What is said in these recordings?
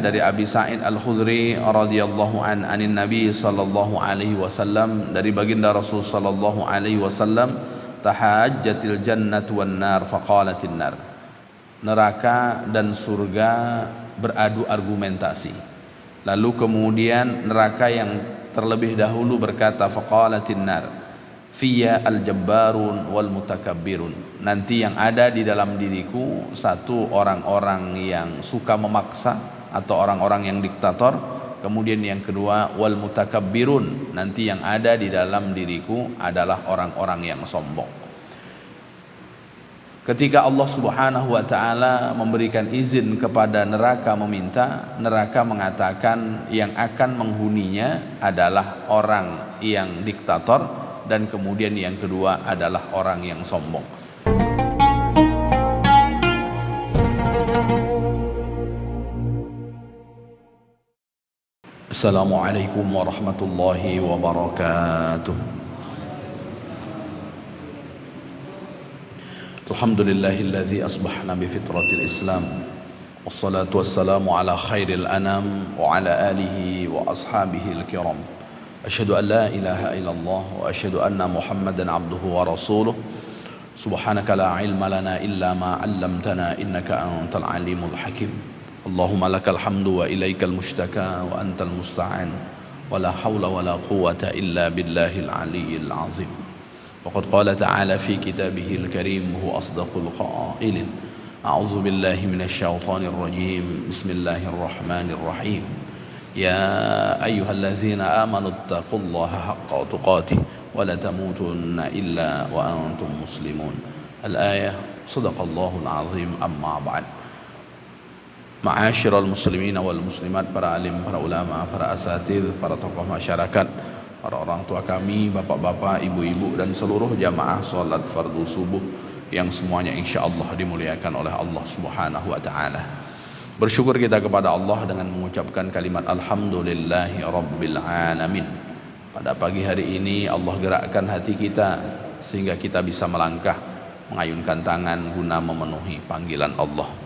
dari Abi Sa'id Al-Khudri radhiyallahu anin Nabi sallallahu alaihi wasallam, dari baginda Rasul sallallahu alaihi wasallam, tahajjatil jannatu wan nar faqalatin nar. Neraka dan surga beradu argumentasi. Lalu kemudian neraka yang terlebih dahulu berkata, faqalatin nar fiyya al-jabbarun wal mutakabbirun. Nanti yang ada di dalam diriku satu orang-orang yang suka memaksa atau orang-orang yang diktator. Kemudian yang kedua, wal mutakabbirun, nanti yang ada di dalam diriku adalah orang-orang yang sombong. Ketika Allah Subhanahu wa taala memberikan izin kepada neraka meminta, neraka mengatakan yang akan menghuninya adalah orang yang diktator, dan kemudian yang kedua adalah orang yang sombong. Assalamualaikum warahmatullahi wabarakatuh. Alhamdulillahillazi asbahna bifitratil Islam, wassalatu wassalamu ala khairil anam wa ala alihi wa ashabihi al-kiram. Asyhadu an la ilaha illallah wa asyhadu anna Muhammadan abduhu wa rasuluh. Subhanaka la ilma lana illa ma 'allamtana innaka antal alimul hakim. Allahumma lakal hamdu wa ilaikal mushtaka wa antal musta'an wa la hawla wa la quwwata illa billahil aliyyil azim. Waqad qala ta'ala fi kitabihil karim huwa asdaqul qailin. A'udzu billahi minasy syaithanir rajim. Bismillahirrahmanirrahim. Ya ayyuhallazina amanu taqullaha haqqa tuqatih wa la tamutunna illa wa antum muslimun. Al-ayah. Shadaqallahul azim. Amma ba'd. Ma'asyiral muslimin wal muslimat, para alim, para ulama, para asatidz, para tokoh masyarakat, para orang tua kami, bapak-bapak, ibu-ibu, dan seluruh jamaah salat fardu subuh yang semuanya insyaallah dimuliakan oleh Allah Subhanahu wa taala. Bersyukur kita kepada Allah dengan mengucapkan kalimat alhamdulillahi rabbil alamin. Pada pagi hari ini Allah gerakkan hati kita sehingga kita bisa melangkah, mengayunkan tangan guna memenuhi panggilan Allah.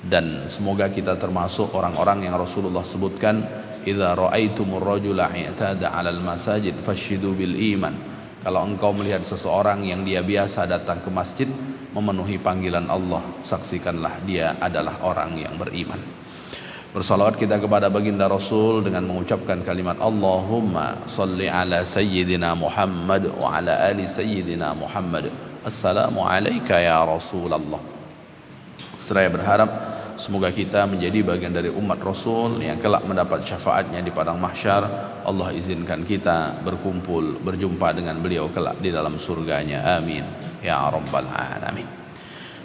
Dan semoga kita termasuk orang-orang yang Rasulullah sebutkan, idza ra'aitumur rajula i'tada 'alal masajid fashidu bil iman. Kalau engkau melihat seseorang yang dia biasa datang ke masjid memenuhi panggilan Allah, saksikanlah dia adalah orang yang beriman. Bersalawat kita kepada baginda Rasul dengan mengucapkan kalimat Allahumma salli ala sayyidina Muhammad wa ala ali sayyidina Muhammad. Assalamu alayka ya Rasulullah. Seraya berharap semoga kita menjadi bagian dari umat Rasul yang kelak mendapat syafaatnya di padang mahsyar. Allah izinkan kita berkumpul, berjumpa dengan beliau kelak di dalam surganya. Amin ya rabbal alamin.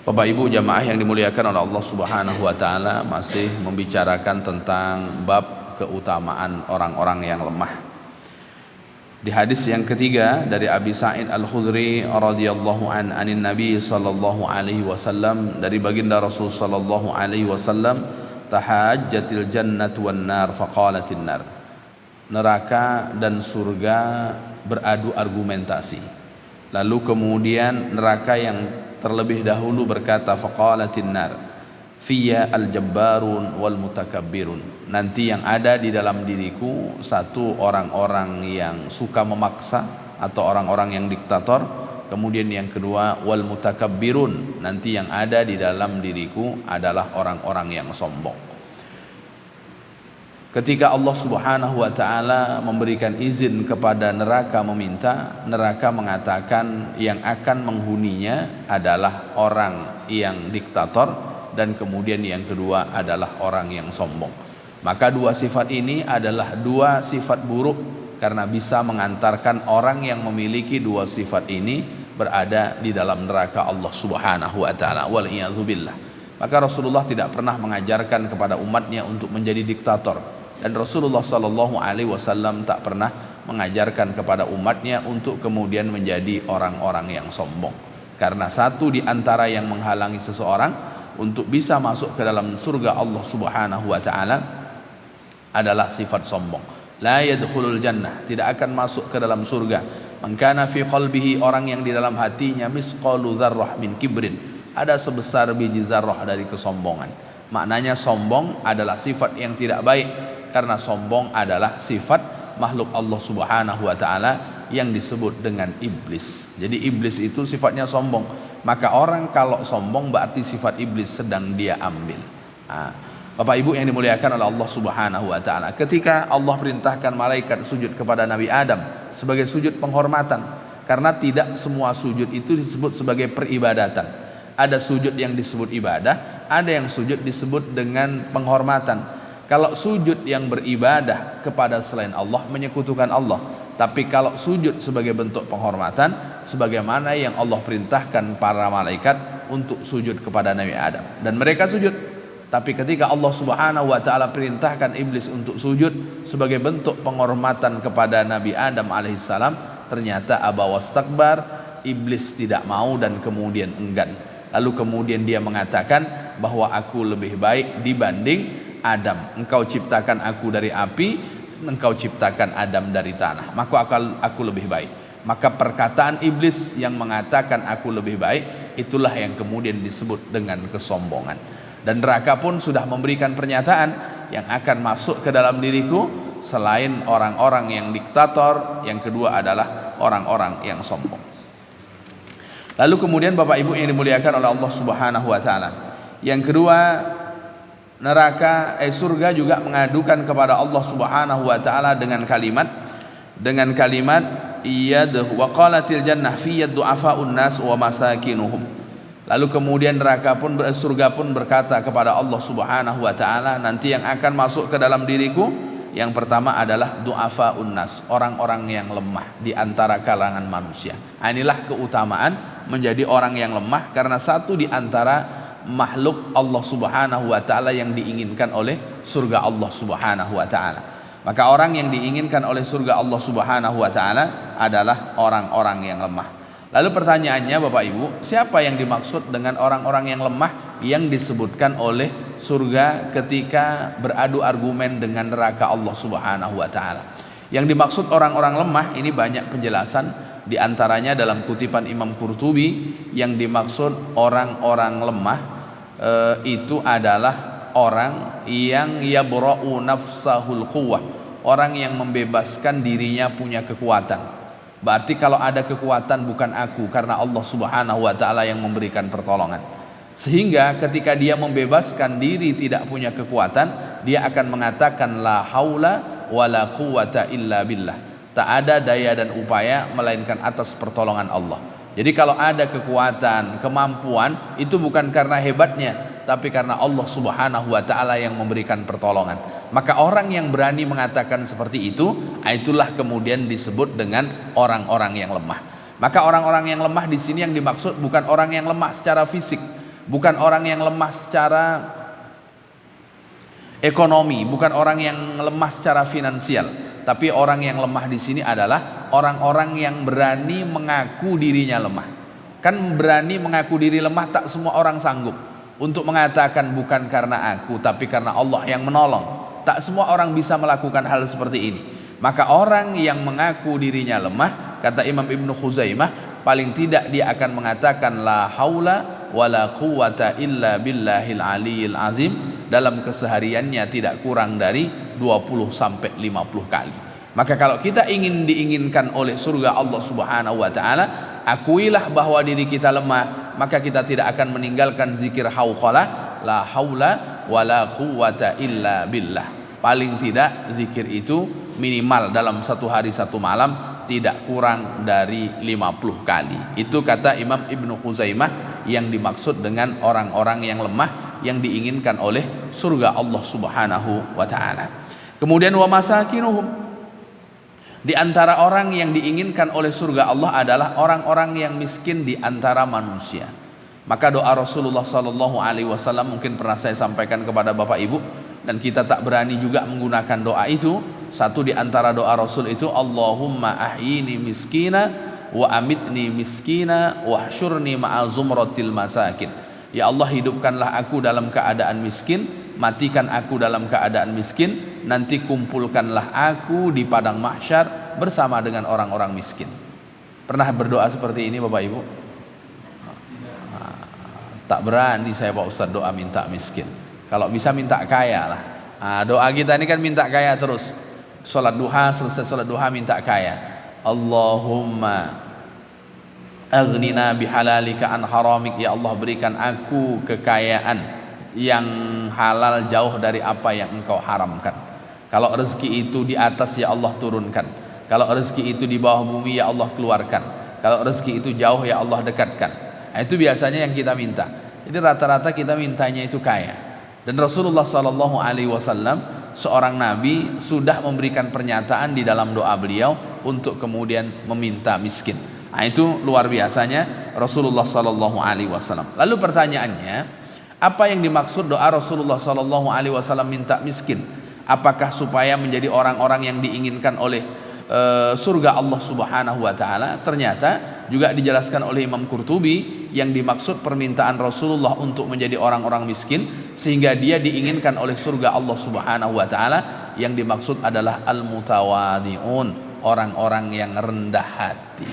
Bapak Ibu jamaah yang dimuliakan oleh Allah Subhanahu wa taala, masih membicarakan tentang bab keutamaan orang-orang yang lemah. Di hadis yang ketiga dari Abi Sa'id Al-Khudri radhiyallahu anin Nabi sallallahu alaihi wasallam, dari baginda Rasul sallallahu alaihi wasallam, tahajjatil jannatu wan nar faqalatin nar. Neraka dan surga beradu argumentasi. Lalu kemudian neraka yang terlebih dahulu berkata, faqalatin nar fiyya al-jabbarun wal mutakabbirun. Nanti yang ada di dalam diriku satu orang-orang yang suka memaksa atau orang-orang yang diktator. Kemudian yang kedua, wal mutakabbirun, nanti yang ada di dalam diriku adalah orang-orang yang sombong. Ketika Allah Subhanahu wa taala memberikan izin kepada neraka meminta, neraka mengatakan yang akan menghuninya adalah orang yang diktator, dan kemudian yang kedua adalah orang yang sombong. Maka dua sifat ini adalah dua sifat buruk, karena bisa mengantarkan orang yang memiliki dua sifat ini berada di dalam neraka Allah Subhanahu wa taala. Wal iyadzubillah. Maka Rasulullah tidak pernah mengajarkan kepada umatnya untuk menjadi diktator, dan Rasulullah sallallahu alaihi wasallam tak pernah mengajarkan kepada umatnya untuk kemudian menjadi orang-orang yang sombong. Karena satu di antara yang menghalangi seseorang untuk bisa masuk ke dalam surga Allah Subhanahu wa taala adalah sifat sombong. La yadkhulul jannah, tidak akan masuk ke dalam surga. Man kana fi qalbihi, orang yang di dalam hatinya misqalu dzarrah min kibrin, ada sebesar biji zarrah dari kesombongan. Maknanya sombong adalah sifat yang tidak baik, karena sombong adalah sifat makhluk Allah Subhanahu wa taala yang disebut dengan iblis. Jadi iblis itu sifatnya sombong. Maka orang kalau sombong berarti sifat iblis sedang dia ambil. Bapak Ibu yang dimuliakan oleh Allah Subhanahu wa taala, ketika Allah perintahkan malaikat sujud kepada Nabi Adam sebagai sujud penghormatan, karena tidak semua sujud itu disebut sebagai peribadatan. Ada sujud yang disebut ibadah, ada yang sujud disebut dengan penghormatan. Kalau sujud yang beribadah kepada selain Allah menyekutukan Allah. Tapi kalau sujud sebagai bentuk penghormatan, sebagaimana yang Allah perintahkan para malaikat untuk sujud kepada Nabi Adam, dan mereka sujud. Tapi ketika Allah Subhanahu wa taala perintahkan iblis untuk sujud sebagai bentuk penghormatan kepada Nabi Adam alaihissalam, ternyata aba wastakbar, iblis tidak mau dan kemudian enggan. Lalu kemudian dia mengatakan bahwa aku lebih baik dibanding Adam. Engkau ciptakan aku dari api, engkau ciptakan Adam dari tanah, maka aku lebih baik. Maka perkataan iblis yang mengatakan aku lebih baik, itulah yang kemudian disebut dengan kesombongan. Dan neraka pun sudah memberikan pernyataan, yang akan masuk ke dalam diriku selain orang-orang yang diktator, yang kedua adalah orang-orang yang sombong. Lalu kemudian Bapak Ibu yang dimuliakan oleh Allah Subhanahu wa taala, yang kedua, surga juga mengadukan kepada Allah Subhanahu wa taala dengan kalimat wa qalatil jannah fi du'afaun nas wa masakinuhum. Lalu kemudian surga pun berkata kepada Allah Subhanahu wa taala, nanti yang akan masuk ke dalam diriku yang pertama adalah du'afaun nas, orang-orang yang lemah di antara kalangan manusia. Inilah keutamaan menjadi orang yang lemah, karena satu di antara makhluk Allah Subhanahu wa taala yang diinginkan oleh surga Allah Subhanahu wa taala. Maka orang yang diinginkan oleh surga Allah Subhanahu wa taala adalah orang-orang yang lemah. Lalu pertanyaannya Bapak Ibu, siapa yang dimaksud dengan orang-orang yang lemah yang disebutkan oleh surga ketika beradu argumen dengan neraka Allah Subhanahu wa taala? Yang dimaksud orang-orang lemah ini banyak penjelasan. Di antaranya dalam kutipan Imam Qurtubi, yang dimaksud orang-orang lemah itu adalah orang yang yabra'u nafsahul quwwah, orang yang membebaskan dirinya punya kekuatan. Berarti kalau ada kekuatan bukan aku, karena Allah Subhanahu wa taala yang memberikan pertolongan. Sehingga ketika dia membebaskan diri tidak punya kekuatan, dia akan mengatakan la haula wala quwwata illa billah. Tak ada daya dan upaya melainkan atas pertolongan Allah. Jadi kalau ada kekuatan, kemampuan, itu bukan karena hebatnya, tapi karena Allah Subhanahu wa taala yang memberikan pertolongan. Maka orang yang berani mengatakan seperti itu, itulah kemudian disebut dengan orang-orang yang lemah. Maka orang-orang yang lemah di sini yang dimaksud bukan orang yang lemah secara fisik, bukan orang yang lemah secara ekonomi, bukan orang yang lemah secara finansial, tapi orang yang lemah di sini adalah orang-orang yang berani mengaku dirinya lemah. Kan berani mengaku diri lemah tak semua orang sanggup untuk mengatakan bukan karena aku, tapi karena Allah yang menolong. Tak semua orang bisa melakukan hal seperti ini. Maka orang yang mengaku dirinya lemah, kata Imam Ibnu Khuzaimah, paling tidak dia akan mengatakan la haula wala quwwata illa billahil aliyil azim, dalam kesehariannya tidak kurang dari 20 sampai 50 kali. Maka kalau kita ingin diinginkan oleh surga Allah Subhanahu wa taala, akuilah bahwa diri kita lemah, maka kita tidak akan meninggalkan zikir hauqalah, la haula wala quwwata illa billah. Paling tidak zikir itu minimal dalam satu hari satu malam tidak kurang dari 50 kali. Itu kata Imam Ibnu Khuzaimah yang dimaksud dengan orang-orang yang lemah yang diinginkan oleh surga Allah Subhanahu wa taala. Kemudian wa masakinuhum, di antara orang yang diinginkan oleh surga Allah adalah orang-orang yang miskin di antara manusia. Maka doa Rasulullah sallallahu alaihi wasallam mungkin pernah saya sampaikan kepada Bapak Ibu, dan kita tak berani juga menggunakan doa itu. Satu di antara doa Rasul itu, Allahumma ahyini miskina wa amitni miskina wa hsyurni ma'a zumratil masakin. Ya Allah, hidupkanlah aku dalam keadaan miskin, matikan aku dalam keadaan miskin, nanti kumpulkanlah aku di padang mahsyar bersama dengan orang-orang miskin. Pernah berdoa seperti ini Bapak Ibu? Tak berani saya Pak Ustaz doa minta miskin. Kalau bisa minta kaya lah. Doa kita ini kan minta kaya terus. Sholat duha, selesai sholat duha minta kaya. Allahumma aghnina bihalalika an haramik. Ya Allah, berikan aku kekayaan yang halal jauh dari apa yang engkau haramkan. Kalau rezeki itu di atas, ya Allah turunkan. Kalau rezeki itu di bawah bumi, ya Allah keluarkan. Kalau rezeki itu jauh, ya Allah dekatkan. Nah, itu biasanya yang kita minta. Jadi rata-rata kita mintanya itu kaya. Dan Rasulullah SAW seorang nabi sudah memberikan pernyataan di dalam doa beliau untuk kemudian meminta miskin. Nah, itu luar biasanya Rasulullah SAW. Lalu pertanyaannya, apa yang dimaksud doa Rasulullah SAW minta miskin? Apakah supaya menjadi orang-orang yang diinginkan oleh surga Allah Subhanahu wa taala? Ternyata juga dijelaskan oleh Imam Qurtubi, yang dimaksud permintaan Rasulullah untuk menjadi orang-orang miskin sehingga dia diinginkan oleh surga Allah Subhanahu wa taala, yang dimaksud adalah al-mutawadi'un, orang-orang yang rendah hati.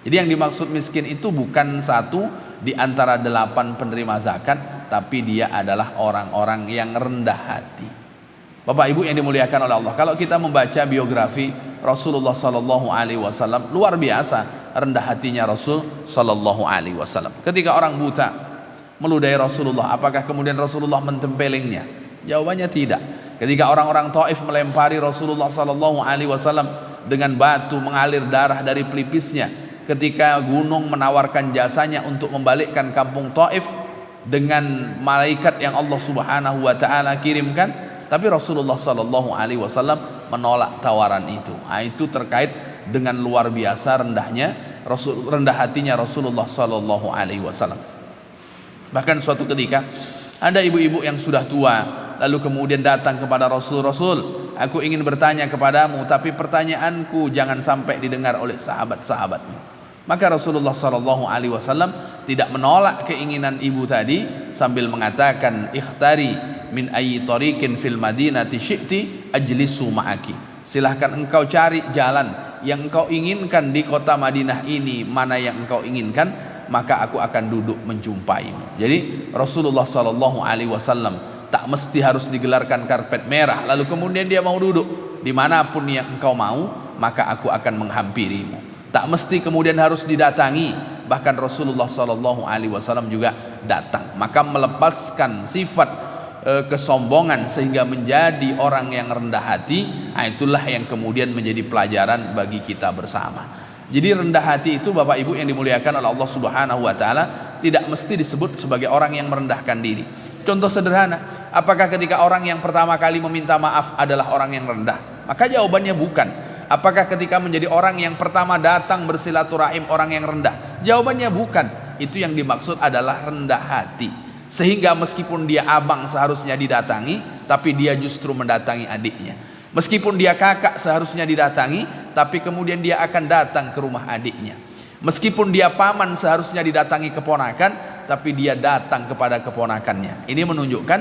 Jadi yang dimaksud miskin itu bukan satu di antara 8 penerima zakat, tapi dia adalah orang-orang yang rendah hati. Bapak Ibu yang dimuliakan oleh Allah, kalau kita membaca biografi Rasulullah SAW, luar biasa rendah hatinya Rasul Sallallahu Alaihi Wasallam. Ketika orang buta meludahi Rasulullah, apakah kemudian Rasulullah mentempelengnya? Jawabannya tidak. Ketika orang-orang Taif melempari Rasulullah Sallallahu Alaihi Wasallam dengan batu, mengalir darah dari pelipisnya, ketika gunung menawarkan jasanya untuk membalikkan kampung Taif dengan malaikat yang Allah Subhanahu Wa Taala kirimkan, tapi Rasulullah Sallallahu Alaihi Wasallam menolak tawaran itu. Nah, itu terkait dengan luar biasa rendah hatinya Rasulullah Sallallahu Alaihi Wasallam. Bahkan suatu ketika ada ibu-ibu yang sudah tua lalu kemudian datang kepada Rasul, aku ingin bertanya kepadamu, tapi pertanyaanku jangan sampai didengar oleh sahabat-sahabatmu. Maka Rasulullah Sallallahu Alaihi Wasallam tidak menolak keinginan ibu tadi sambil mengatakan, ikhtari min ayyi tariqin fil madinati syi'ti ajlisu ma'aki. Silahkan engkau cari jalan yang engkau inginkan di kota Madinah ini, mana yang engkau inginkan, maka aku akan duduk menjumpaimu. Jadi Rasulullah Sallallahu Alaihi Wasallam tak mesti harus digelarkan karpet merah lalu kemudian dia mau duduk. Dimanapun yang engkau mau, maka aku akan menghampirimu. Tak mesti kemudian harus didatangi. Bahkan Rasulullah Sallallahu Alaihi Wasallam juga datang. Maka melepaskan sifat kesombongan sehingga menjadi orang yang rendah hati, nah itulah yang kemudian menjadi pelajaran bagi kita bersama. Jadi rendah hati itu Bapak Ibu yang dimuliakan oleh Allah Subhanahu wa taala tidak mesti disebut sebagai orang yang merendahkan diri. Contoh sederhana, apakah ketika orang yang pertama kali meminta maaf adalah orang yang rendah? Maka jawabannya bukan. Apakah ketika menjadi orang yang pertama datang bersilaturahim orang yang rendah? Jawabannya bukan. Itu yang dimaksud adalah rendah hati. Sehingga meskipun dia abang seharusnya didatangi, tapi dia justru mendatangi adiknya. Meskipun dia kakak seharusnya didatangi, tapi kemudian dia akan datang ke rumah adiknya. Meskipun dia paman seharusnya didatangi keponakan, tapi dia datang kepada keponakannya. Ini menunjukkan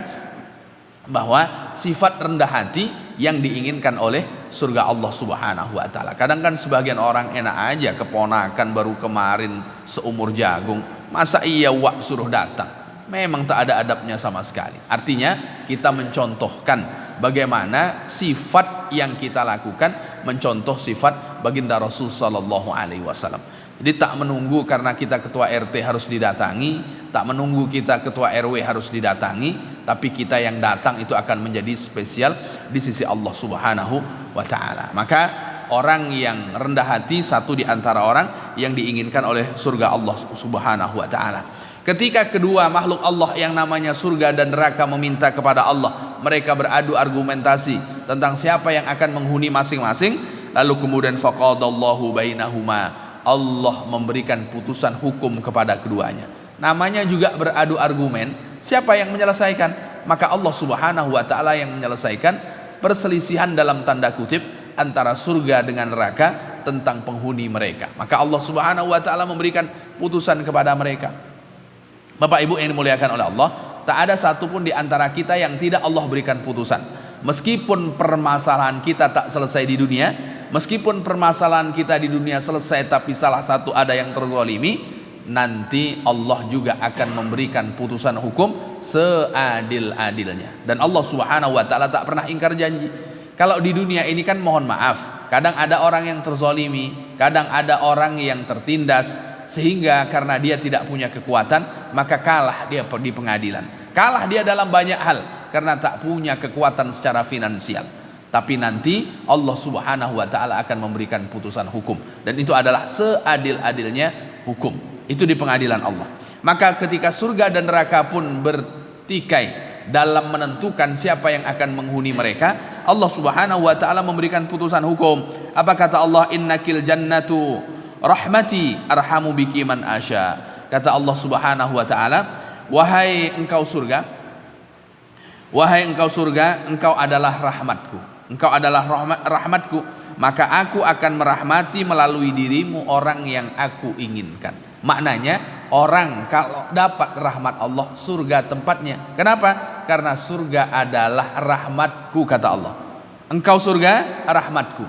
bahwa sifat rendah hati yang diinginkan oleh surga Allah Subhanahu wa taala. Kadang kan sebagian orang enak aja, keponakan baru kemarin seumur jagung, masa iya wak suruh datang. Memang tak ada adabnya sama sekali. Artinya kita mencontohkan bagaimana sifat yang kita lakukan, mencontoh sifat baginda Rasul Sallallahu Alaihi Wasallam. Jadi tak menunggu karena kita ketua RT harus didatangi, tak menunggu kita ketua RW harus didatangi, tapi kita yang datang itu akan menjadi spesial di sisi Allah Subhanahu wa taala. Maka orang yang rendah hati satu di antara orang yang diinginkan oleh surga Allah Subhanahu wa taala. Ketika kedua makhluk Allah yang namanya surga dan neraka meminta kepada Allah, mereka beradu argumentasi tentang siapa yang akan menghuni masing-masing, lalu kemudian faqadallahu bainahuma, Allah memberikan putusan hukum kepada keduanya. Namanya juga beradu argumen, siapa yang menyelesaikan? Maka Allah Subhanahu wa taala yang menyelesaikan perselisihan dalam tanda kutip antara surga dengan neraka tentang penghuni mereka. Maka Allah Subhanahu wa taala memberikan putusan kepada mereka. Bapak Ibu yang dimuliakan oleh Allah, tak ada satupun di antara kita yang tidak Allah berikan putusan. Meskipun permasalahan kita tak selesai di dunia, meskipun permasalahan kita di dunia selesai tapi salah satu ada yang terzalimi, nanti Allah juga akan memberikan putusan hukum seadil-adilnya. Dan Allah Subhanahu wa taala tak pernah ingkar janji. Kalau di dunia ini kan mohon maaf, kadang ada orang yang terzolimi, kadang ada orang yang tertindas, sehingga karena dia tidak punya kekuatan maka kalah dia di pengadilan, kalah dia dalam banyak hal karena tak punya kekuatan secara finansial. Tapi nanti Allah Subhanahu wa taala akan memberikan putusan hukum, dan itu adalah seadil-adilnya hukum, itu di pengadilan Allah. Maka ketika surga dan neraka pun bertikai dalam menentukan siapa yang akan menghuni mereka, Allah Subhanahu wa taala memberikan putusan hukum. Apa kata Allah? Innakil jannatu rahmati arhamu biki man asya. Kata Allah Subhanahu wa taala, wahai engkau surga, engkau adalah rahmatku, engkau adalah rahmatku, maka aku akan merahmati melalui dirimu orang yang aku inginkan. Maknanya orang kalau dapat rahmat Allah, surga tempatnya. Kenapa? Karena surga adalah rahmatku, kata Allah. Engkau surga, rahmatku.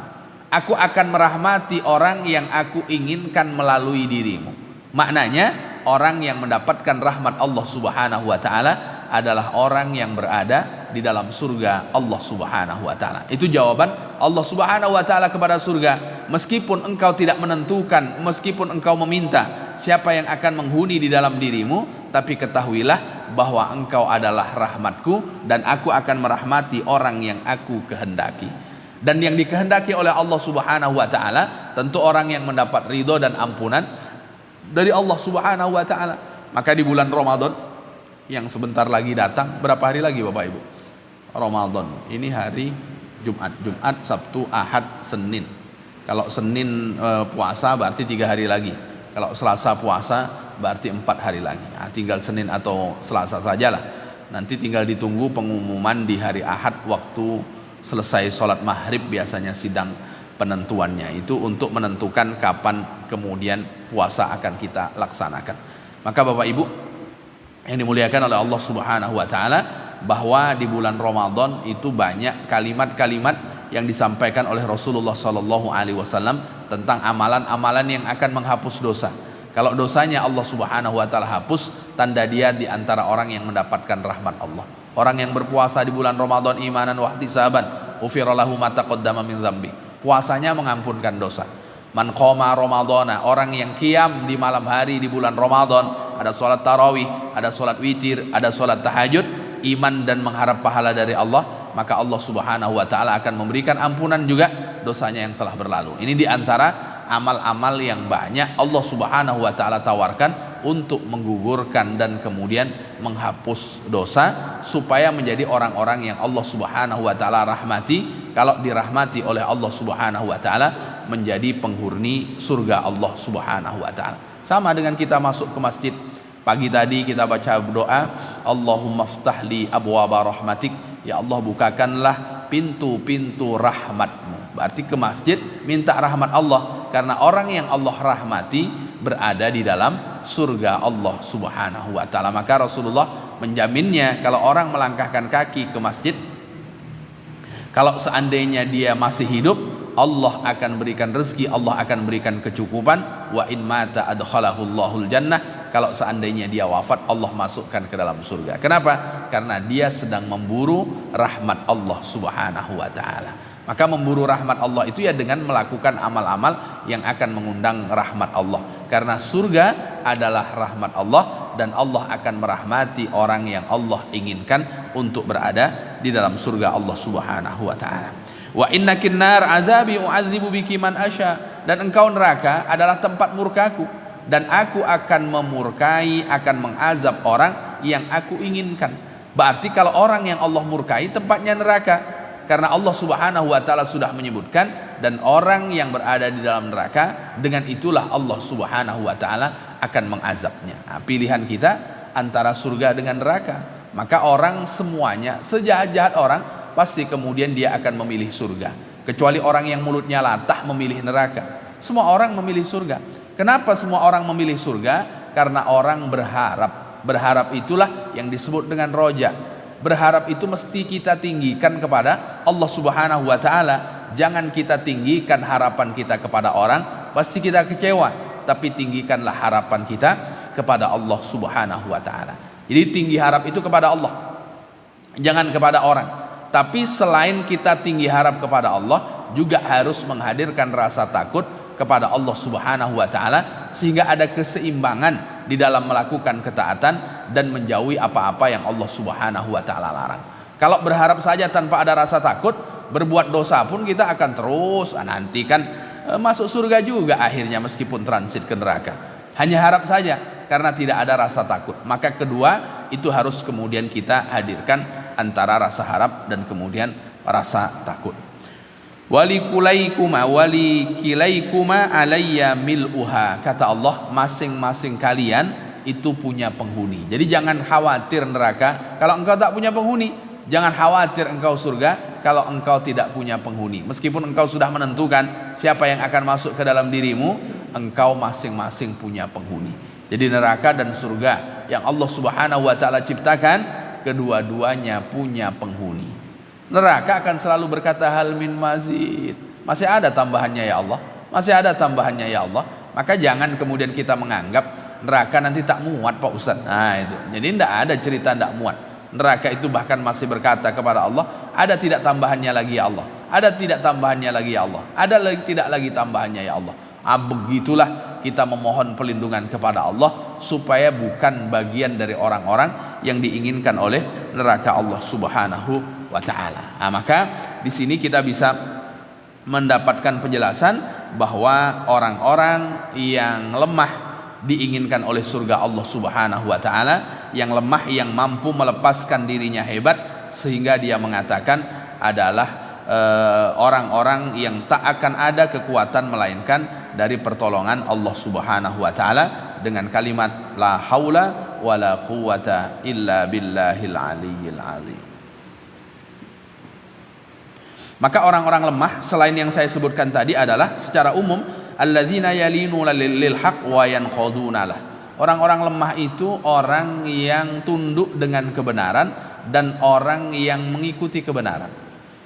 Aku akan merahmati orang yang aku inginkan melalui dirimu. Maknanya orang yang mendapatkan rahmat Allah Subhanahu wa taala adalah orang yang berada di dalam surga Allah Subhanahu wa taala. Itu jawaban Allah Subhanahu wa taala kepada surga. Meskipun engkau tidak menentukan, meskipun engkau meminta siapa yang akan menghuni di dalam dirimu, tapi ketahuilah bahwa engkau adalah rahmatku dan aku akan merahmati orang yang aku kehendaki. Dan yang dikehendaki oleh Allah Subhanahu wa taala tentu orang yang mendapat ridho dan ampunan dari Allah Subhanahu wa taala. Maka di bulan Ramadan yang sebentar lagi datang, berapa hari lagi Bapak Ibu? Ramadan ini hari Jumat, Sabtu, Ahad, Senin. Kalau Senin puasa berarti 3 hari lagi. Kalau Selasa puasa berarti 4 hari lagi. Nah, tinggal Senin atau Selasa sajalah. Nanti tinggal ditunggu pengumuman di hari Ahad waktu selesai sholat maghrib, biasanya sidang penentuannya itu untuk menentukan kapan kemudian puasa akan kita laksanakan. Maka Bapak Ibu yang dimuliakan oleh Allah Subhanahu wa taala, bahwa di bulan Ramadan itu banyak kalimat-kalimat yang disampaikan oleh Rasulullah sallallahu alaihi wasallam tentang amalan-amalan yang akan menghapus dosa. Kalau dosanya Allah Subhanahu wa taala hapus, tanda dia di antara orang yang mendapatkan rahmat Allah. Orang yang berpuasa di bulan Ramadan imanan wa ihtisaban, ghufira lahu ma taqaddama min dzambi. Puasanya mengampunkan dosa. Man qoma ramadhana, orang yang qiyam di malam hari di bulan Ramadan, ada sholat tarawih, ada sholat witir, ada sholat tahajud, iman dan mengharap pahala dari Allah, maka Allah Subhanahu wa taala akan memberikan ampunan juga dosanya yang telah berlalu. Ini di antara amal-amal yang banyak Allah Subhanahu wa taala tawarkan untuk menggugurkan dan kemudian menghapus dosa, supaya menjadi orang-orang yang Allah Subhanahu wa taala rahmati. Kalau dirahmati oleh Allah Subhanahu wa taala, menjadi penghuni surga Allah Subhanahu wa taala. Sama dengan kita masuk ke masjid. Pagi tadi kita baca doa, Allahumma ftahli abwaba rahmatik, ya Allah bukakanlah pintu-pintu rahmatmu. Berarti ke masjid minta rahmat Allah, karena orang yang Allah rahmati berada di dalam surga Allah Subhanahu wa taala. Maka Rasulullah menjaminnya, kalau orang melangkahkan kaki ke masjid, kalau seandainya dia masih hidup, Allah akan berikan rezeki, Allah akan berikan kecukupan. Wa in mata adkhalahu Allahul jannah, kalau seandainya dia wafat, Allah masukkan ke dalam surga. Kenapa? Karena dia sedang memburu rahmat Allah Subhanahu wa taala. Maka memburu rahmat Allah itu ya dengan melakukan amal-amal yang akan mengundang rahmat Allah. Karena surga adalah rahmat Allah, dan Allah akan merahmati orang yang Allah inginkan untuk berada di dalam surga Allah Subhanahu wa taala. Wa innakin nar azabi u'adzibu biki man asya, dan engkau neraka adalah tempat murkaku, dan aku akan memurkai, akan mengazab orang yang aku inginkan. Berarti kalau orang yang Allah murkai tempatnya neraka, karena Allah Subhanahu wa taala sudah menyebutkan, dan orang yang berada di dalam neraka, dengan itulah Allah Subhanahu wa taala akan mengazabnya. Nah, pilihan kita antara surga dengan neraka. Maka orang semuanya, sejahat-jahat orang, pasti kemudian dia akan memilih surga, kecuali orang yang mulutnya latah memilih neraka. Semua orang memilih surga. Kenapa semua orang memilih surga? Karena orang berharap. Berharap itulah yang disebut dengan roja. Berharap itu mesti kita tinggikan kepada Allah Subhanahu wa taala. Jangan kita tinggikan harapan kita kepada orang, pasti kita kecewa. Tapi tinggikanlah harapan kita kepada Allah Subhanahu wa taala. Jadi tinggi harap itu kepada Allah, jangan kepada orang. Tapi selain kita tinggi harap kepada Allah, juga harus menghadirkan rasa takut kepada Allah Subhanahu wa taala, sehingga ada keseimbangan di dalam melakukan ketaatan dan menjauhi apa-apa yang Allah Subhanahu wa taala larang. Kalau berharap saja tanpa ada rasa takut, berbuat dosa pun kita akan terus nanti kan masuk surga juga akhirnya meskipun transit ke neraka. Hanya harap saja karena tidak ada rasa takut. Maka kedua itu harus kemudian kita hadirkan antara rasa harap dan kemudian rasa takut. Walikulaikuma walikilaikuma alayya mil'uha, kata Allah, masing-masing kalian itu punya penghuni. Jadi jangan khawatir neraka kalau engkau tak punya penghuni, jangan khawatir engkau surga kalau engkau tidak punya penghuni. Meskipun engkau sudah menentukan siapa yang akan masuk ke dalam dirimu, engkau masing-masing punya penghuni. Jadi neraka dan surga yang Allah Subhanahu wa taala ciptakan, kedua-duanya punya penghuni. Neraka akan selalu berkata hal min mazid, masih ada tambahannya ya Allah, masih ada tambahannya ya Allah. Maka jangan kemudian kita menganggap neraka nanti tak muat Pak Ustaz. Nah itu, jadi tidak ada cerita tidak muat. Neraka itu bahkan masih berkata kepada Allah, ada tidak tambahannya lagi ya Allah, ada tidak tambahannya lagi ya Allah, ada lagi tidak lagi tambahannya ya Allah. Begitulah kita memohon perlindungan kepada Allah supaya bukan bagian dari orang-orang yang diinginkan oleh neraka Allah Subhanahu wa taala. Maka di sini kita bisa mendapatkan penjelasan bahwa orang-orang yang lemah diinginkan oleh surga Allah Subhanahu wa taala, yang lemah yang mampu melepaskan dirinya hebat sehingga dia mengatakan adalah orang-orang yang tak akan ada kekuatan melainkan dari pertolongan Allah Subhanahu wa taala dengan kalimat la haula wala quwata illa billahil aliyyil azim. Maka orang-orang lemah selain yang saya sebutkan tadi adalah secara umum alladzina yalinuna lil haq wa yanqaduna lah. Orang-orang lemah itu orang yang tunduk dengan kebenaran dan orang yang mengikuti kebenaran.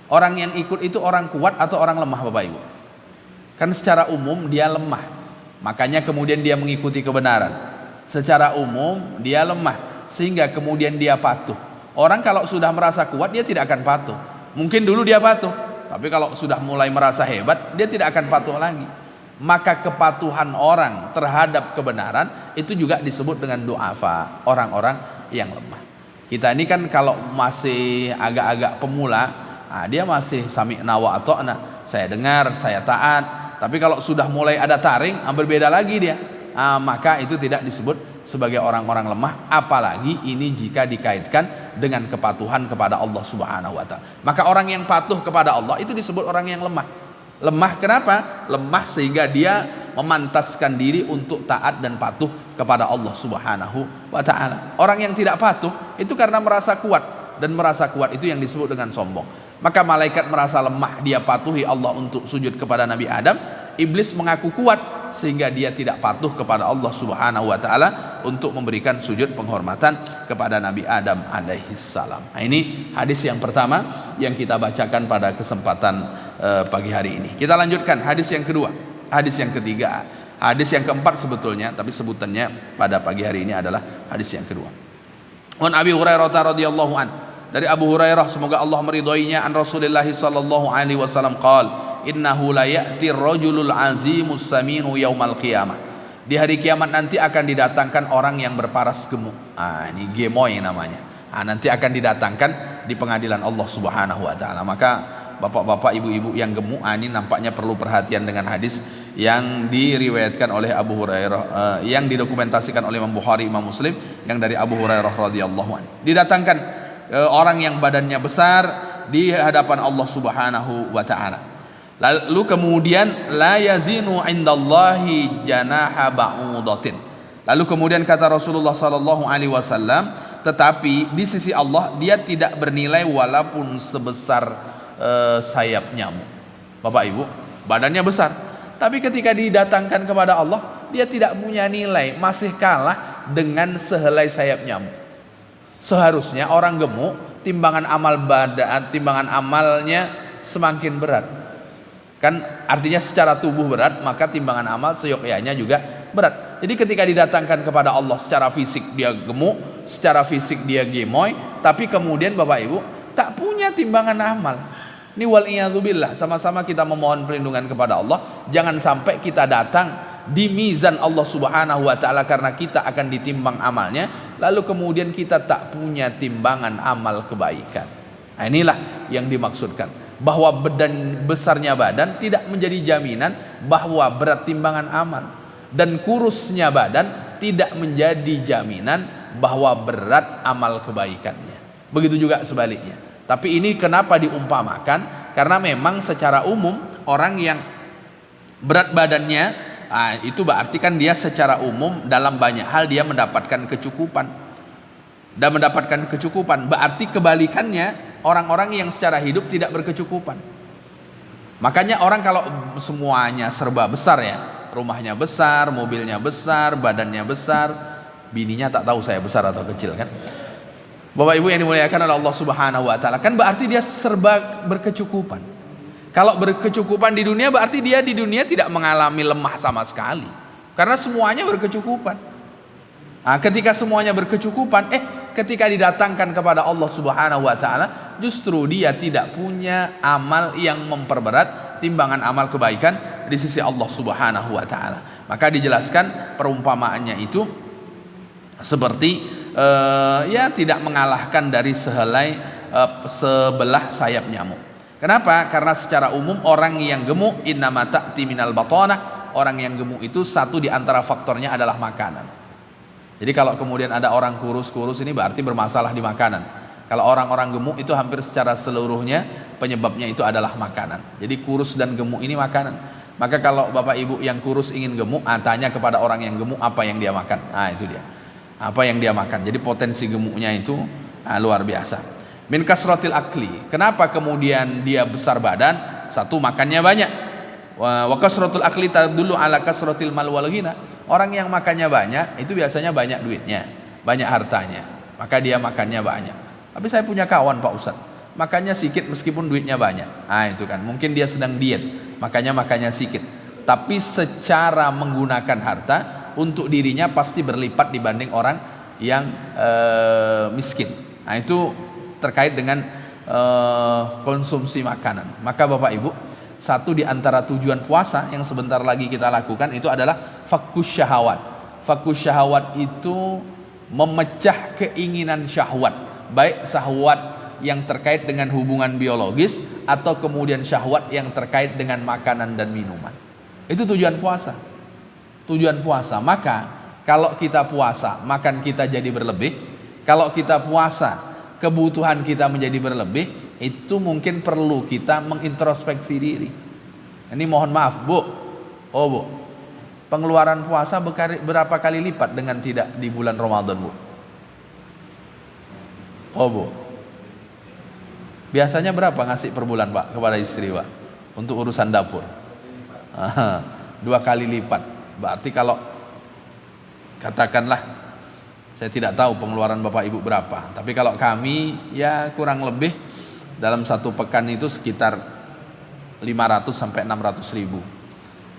Orang yang ikut itu orang kuat atau orang lemah Bapak Ibu? Kan secara umum dia lemah, makanya kemudian dia mengikuti kebenaran. Secara umum dia lemah sehingga kemudian dia patuh. Orang kalau sudah merasa kuat dia tidak akan patuh. Mungkin dulu dia patuh, tapi kalau sudah mulai merasa hebat dia tidak akan patuh lagi. Maka kepatuhan orang terhadap kebenaran itu juga disebut dengan du'afa, orang-orang yang lemah. Kita ini kan kalau masih agak-agak pemula, dia masih sami'na wa ata'na, saya dengar, saya taat. Tapi kalau sudah mulai ada taring, berbeda lagi dia. Maka itu tidak disebut sebagai orang-orang lemah, apalagi ini jika dikaitkan dengan kepatuhan kepada Allah Subhanahu wa taala. Maka orang yang patuh kepada Allah itu disebut orang yang lemah. Lemah kenapa? Lemah sehingga dia memantaskan diri untuk taat dan patuh kepada Allah Subhanahu wa taala. Orang yang tidak patuh itu karena merasa kuat, dan merasa kuat itu yang disebut dengan sombong. Maka malaikat merasa lemah, dia patuhi Allah untuk sujud kepada Nabi Adam. Iblis mengaku kuat sehingga dia tidak patuh kepada Allah Subhanahu wa taala untuk memberikan sujud penghormatan kepada Nabi Adam alaihissalam. Nah, ini hadis yang pertama yang kita bacakan pada kesempatan pagi hari ini. Kita lanjutkan hadis yang kedua, hadis yang ketiga, hadis yang keempat sebetulnya, tapi sebutannya pada pagi hari ini adalah hadis yang kedua. An Abi Hurairah radhiyallahu an, dari Abu Hurairah semoga Allah meridhoinya, an Rasulullah sallallahu alaihi wasallam qala innahu la ya'ti ar-rajulul azimus saminu yaumal qiyamah. Di hari kiamat nanti akan didatangkan orang yang berparas gemuk. Ini gemoy namanya. Nanti akan didatangkan di pengadilan Allah Subhanahu wa taala. Maka bapak-bapak, ibu-ibu yang gemuk, ini nampaknya perlu perhatian dengan hadis yang diriwayatkan oleh Abu Hurairah, yang didokumentasikan oleh Imam Bukhari, Imam Muslim, yang dari Abu Hurairah radhiyallahu anhu. Didatangkan orang yang badannya besar di hadapan Allah Subhanahu wa taala. Lalu kemudian la yazinu indallahi janaha ba'udatin. Lalu kemudian kata Rasulullah sallallahu alaihi wasallam, tetapi di sisi Allah dia tidak bernilai walaupun sebesar sayap nyamuk. Bapak Ibu, badannya besar, tapi ketika didatangkan kepada Allah dia tidak punya nilai, masih kalah dengan sehelai sayap nyamuk. Seharusnya orang gemuk timbangan amal badan, timbangan amalnya semakin berat. Kan artinya secara tubuh berat, maka timbangan amal seyogyanya juga berat. Jadi ketika didatangkan kepada Allah secara fisik dia gemuk, secara fisik dia gemoy, tapi kemudian Bapak Ibu tak punya timbangan amal. Ini wal'iyadzubillah, sama-sama kita memohon perlindungan kepada Allah, jangan sampai kita datang di mizan Allah Subhanahu wa taala karena kita akan ditimbang amalnya, lalu kemudian kita tak punya timbangan amal kebaikan. Nah, inilah yang dimaksudkan, bahwa besarnya badan tidak menjadi jaminan bahwa berat timbangan amal, dan kurusnya badan tidak menjadi jaminan bahwa berat amal kebaikannya. Begitu juga sebaliknya. Tapi ini kenapa diumpamakan? Karena memang secara umum orang yang berat badannya, itu berarti kan dia secara umum dalam banyak hal dia mendapatkan kecukupan. Dan mendapatkan kecukupan berarti kebalikannya orang-orang yang secara hidup tidak berkecukupan. Makanya orang kalau semuanya serba besar ya, rumahnya besar, mobilnya besar, badannya besar, bininya tak tahu saya besar atau kecil kan. Bapak Ibu yang dimuliakan oleh Allah Subhanahu wa taala, kan berarti dia serba berkecukupan. Kalau berkecukupan di dunia berarti dia di dunia tidak mengalami lemah sama sekali, karena semuanya berkecukupan. Nah, ketika semuanya berkecukupan, ketika didatangkan kepada Allah Subhanahu wa taala, justru dia tidak punya amal yang memperberat timbangan amal kebaikan di sisi Allah Subhanahu wa taala. Maka dijelaskan perumpamaannya itu seperti ya tidak mengalahkan dari sehelai sebelah sayap nyamuk. Kenapa? Karena secara umum orang yang gemuk innama ta'ti minal batanah, orang yang gemuk itu satu di antara faktornya adalah makanan. Jadi kalau kemudian ada orang kurus-kurus ini berarti bermasalah di makanan. Kalau orang-orang gemuk itu hampir secara seluruhnya penyebabnya itu adalah makanan. Jadi kurus dan gemuk ini makanan. Maka kalau Bapak Ibu yang kurus ingin gemuk, tanya kepada orang yang gemuk apa yang dia makan. Itu dia. Apa yang dia makan. Jadi potensi gemuknya itu luar biasa. Min kasratil akli. Kenapa kemudian dia besar badan? Satu, makannya banyak. Wa kasratul akli tadullu ala kasratil mal wal ghina. Orang yang makannya banyak itu biasanya banyak duitnya, banyak hartanya. Maka dia makannya banyak. Tapi saya punya kawan Pak Ustadz, makannya sedikit meskipun duitnya banyak. Itu kan mungkin dia sedang diet, makanya makannya sedikit. Tapi secara menggunakan harta untuk dirinya pasti berlipat dibanding orang yang miskin. Itu terkait dengan konsumsi makanan. Maka Bapak Ibu, satu di antara tujuan puasa yang sebentar lagi kita lakukan itu adalah fakkus syahwat. Fakkus syahwat itu memecah keinginan syahwat, baik syahwat yang terkait dengan hubungan biologis atau kemudian syahwat yang terkait dengan makanan dan minuman. Itu tujuan puasa. Tujuan puasa. Maka kalau kita puasa makan kita jadi berlebih, kalau kita puasa kebutuhan kita menjadi berlebih, itu mungkin perlu kita mengintrospeksi diri. Ini mohon maaf Bu, Bu, pengeluaran puasa berapa kali lipat dengan tidak di bulan Ramadan Bu? Bu, biasanya berapa ngasih per bulan Pak kepada istri Pak untuk urusan dapur? 2 kali lipat. Berarti kalau katakanlah, saya tidak tahu pengeluaran Bapak Ibu berapa, tapi kalau kami ya kurang lebih dalam satu pekan itu sekitar 500 sampai 600 ribu.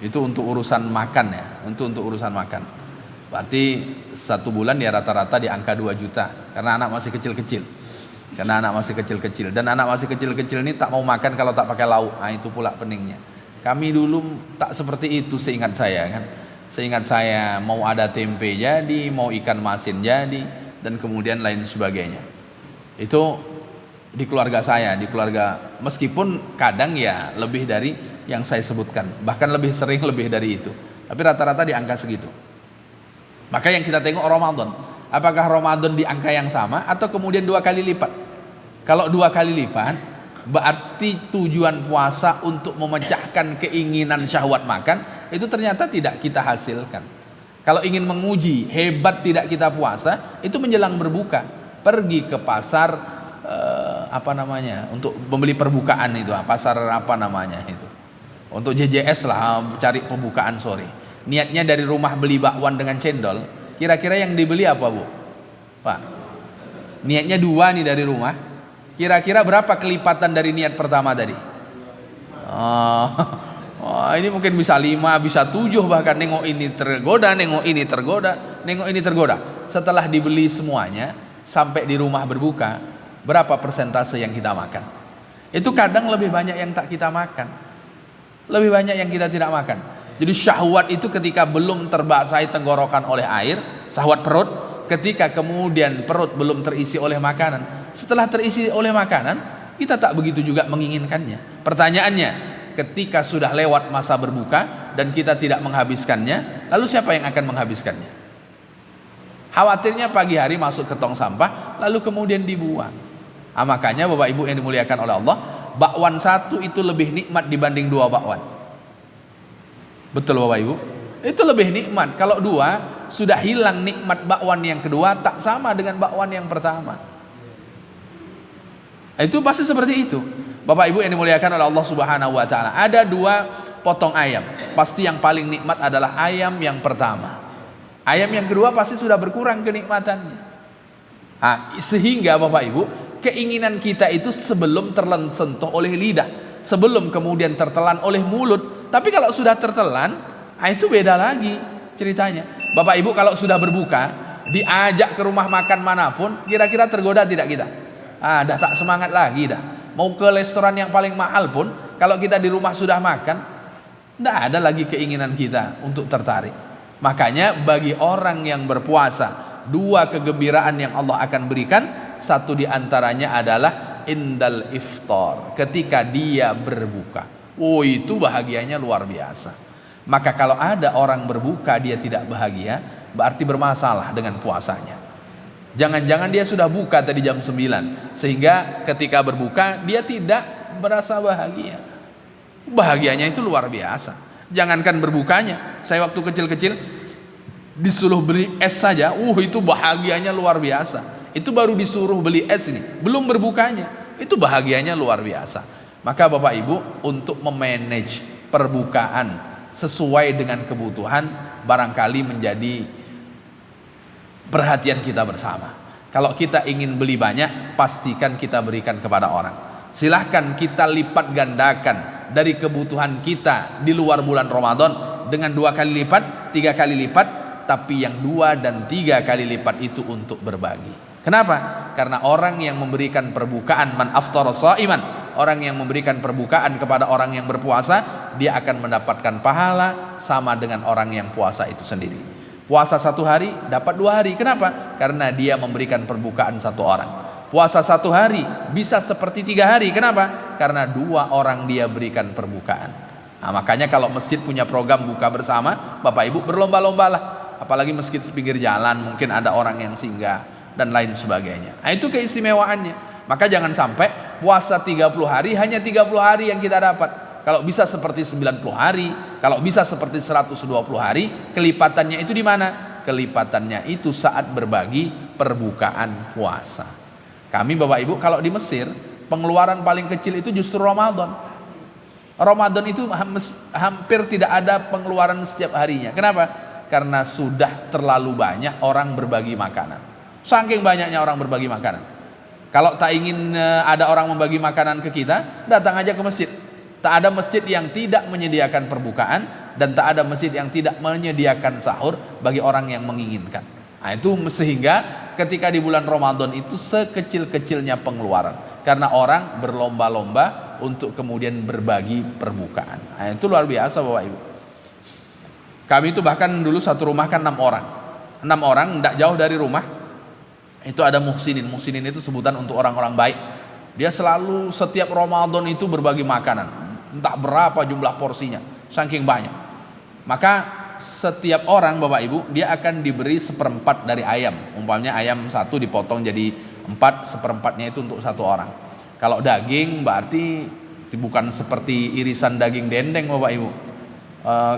Itu untuk urusan makan ya, untuk urusan makan. Berarti satu bulan ya rata-rata di angka 2 juta karena anak masih kecil-kecil. Dan anak masih kecil-kecil ini tak mau makan kalau tak pakai lauk. Itu pula peningnya. Kami dulu tak seperti itu seingat saya kan. Seingat saya mau ada tempe jadi, mau ikan masin jadi, dan kemudian lain sebagainya. Itu di keluarga saya, di keluarga, meskipun kadang ya lebih dari yang saya sebutkan, bahkan lebih sering lebih dari itu, tapi rata-rata di angka segitu. Maka yang kita tengok Ramadan, apakah Ramadan di angka yang sama atau kemudian 2 kali lipat? Kalau 2 kali lipat berarti tujuan puasa untuk memecahkan keinginan syahwat makan itu ternyata tidak kita hasilkan. Kalau ingin menguji hebat tidak kita puasa, itu menjelang berbuka pergi ke pasar untuk membeli perbukaan itu, pasar itu untuk JJS lah, cari pembukaan sore. Niatnya dari rumah beli bakwan dengan cendol, kira-kira yang dibeli apa Bu? Pak, niatnya 2 nih dari rumah, kira-kira berapa kelipatan dari niat pertama tadi? Ini mungkin bisa 5, bisa 7, bahkan nengok ini tergoda, nengok ini tergoda. setelah dibeli semuanya sampai di rumah berbuka, berapa persentase yang kita makan? Itu kadang lebih banyak yang tak kita makan, lebih banyak yang kita tidak makan. Jadi syahwat itu ketika belum terbasahi tenggorokan oleh air, syahwat perut, ketika kemudian perut belum terisi oleh makanan. Setelah terisi oleh makanan, kita tak begitu juga menginginkannya. Pertanyaannya, ketika sudah lewat masa berbuka dan kita tidak menghabiskannya, lalu siapa yang akan menghabiskannya? Khawatirnya pagi hari masuk ke tong sampah lalu kemudian dibuang. Makanya Bapak Ibu yang dimuliakan oleh Allah, bakwan satu itu lebih nikmat dibanding 2 bakwan. Betul Bapak Ibu? Itu lebih nikmat. Kalau 2 sudah hilang nikmat bakwan yang kedua, tak sama dengan bakwan yang pertama. Itu pasti seperti itu. Bapak Ibu yang dimuliakan oleh Allah Subhanahu wa taala, ada 2 potong ayam. Pasti yang paling nikmat adalah ayam yang pertama. Ayam yang kedua pasti sudah berkurang kenikmatannya. Sehingga Bapak Ibu, keinginan kita itu sebelum tersentuh oleh lidah, sebelum kemudian tertelan oleh mulut. Tapi kalau sudah tertelan, itu beda lagi ceritanya. Bapak Ibu kalau sudah berbuka, diajak ke rumah makan manapun, kira-kira tergoda tidak kita? Dah tak semangat lagi dah. Mau ke restoran yang paling mahal pun, kalau kita di rumah sudah makan, tidak ada lagi keinginan kita untuk tertarik. Makanya bagi orang yang berpuasa, 2 kegembiraan yang Allah akan berikan, satu diantaranya adalah indal iftar, ketika dia berbuka. Itu bahagianya luar biasa. Maka kalau ada orang berbuka dia tidak bahagia, berarti bermasalah dengan puasanya. Jangan-jangan dia sudah buka tadi jam 9, sehingga ketika berbuka dia tidak merasa bahagia. Bahagianya itu luar biasa. Jangankan berbukanya, saya waktu kecil-kecil disuruh beli es saja, itu bahagianya luar biasa. Itu baru disuruh beli es ini, belum berbukanya, itu bahagianya luar biasa. Maka Bapak Ibu, untuk memanage perbukaan sesuai dengan kebutuhan barangkali menjadi perhatian kita bersama. Kalau kita ingin beli banyak, pastikan kita berikan kepada orang. Silahkan kita lipat gandakan dari kebutuhan kita di luar bulan Ramadan dengan 2 kali lipat, 3 kali lipat, tapi yang 2 dan 3 kali lipat itu untuk berbagi. Kenapa? Karena orang yang memberikan perbukaan, man aftara shaiman, orang yang memberikan perbukaan kepada orang yang berpuasa, dia akan mendapatkan pahala sama dengan orang yang puasa itu sendiri. Puasa 1 hari dapat 2 hari. Kenapa? Karena dia memberikan perbukaan 1 orang. Puasa 1 hari bisa seperti 3 hari. Kenapa? Karena 2 orang dia berikan perbukaan. Makanya kalau masjid punya program buka bersama, Bapak Ibu berlomba-lombalah. Apalagi masjid pinggir jalan, mungkin ada orang yang singgah dan lain sebagainya. Itu keistimewaannya. Maka jangan sampai puasa 30 hari hanya 30 hari yang kita dapat. Kalau bisa seperti 90 hari, kalau bisa seperti 120 hari, kelipatannya itu di mana? Kelipatannya itu saat berbagi perbukaan puasa. Kami Bapak Ibu kalau di Mesir, pengeluaran paling kecil itu justru Ramadan. Ramadan itu hampir tidak ada pengeluaran setiap harinya. Kenapa? Karena sudah terlalu banyak orang berbagi makanan. Saking banyaknya orang berbagi makanan. Kalau tak ingin ada orang membagi makanan ke kita, datang aja ke masjid. Tak ada masjid yang tidak menyediakan perbukaan, dan tak ada masjid yang tidak menyediakan sahur bagi orang yang menginginkan. Itu sehingga ketika di bulan Ramadan itu sekecil-kecilnya pengeluaran, karena orang berlomba-lomba untuk kemudian berbagi perbukaan. Itu luar biasa Bapak Ibu. Kami itu bahkan dulu satu rumah kan 6 orang. 6 orang tidak jauh dari rumah itu ada muhsinin. Muhsinin itu sebutan untuk orang-orang baik. Dia selalu setiap Ramadan itu berbagi makanan. Entah berapa jumlah porsinya, saking banyak. Maka setiap orang Bapak Ibu, dia akan diberi 1/4 dari ayam. Umpamanya ayam 1 dipotong jadi 4, 1/4-nya itu untuk 1 orang. Kalau daging berarti bukan seperti irisan daging dendeng Bapak Ibu.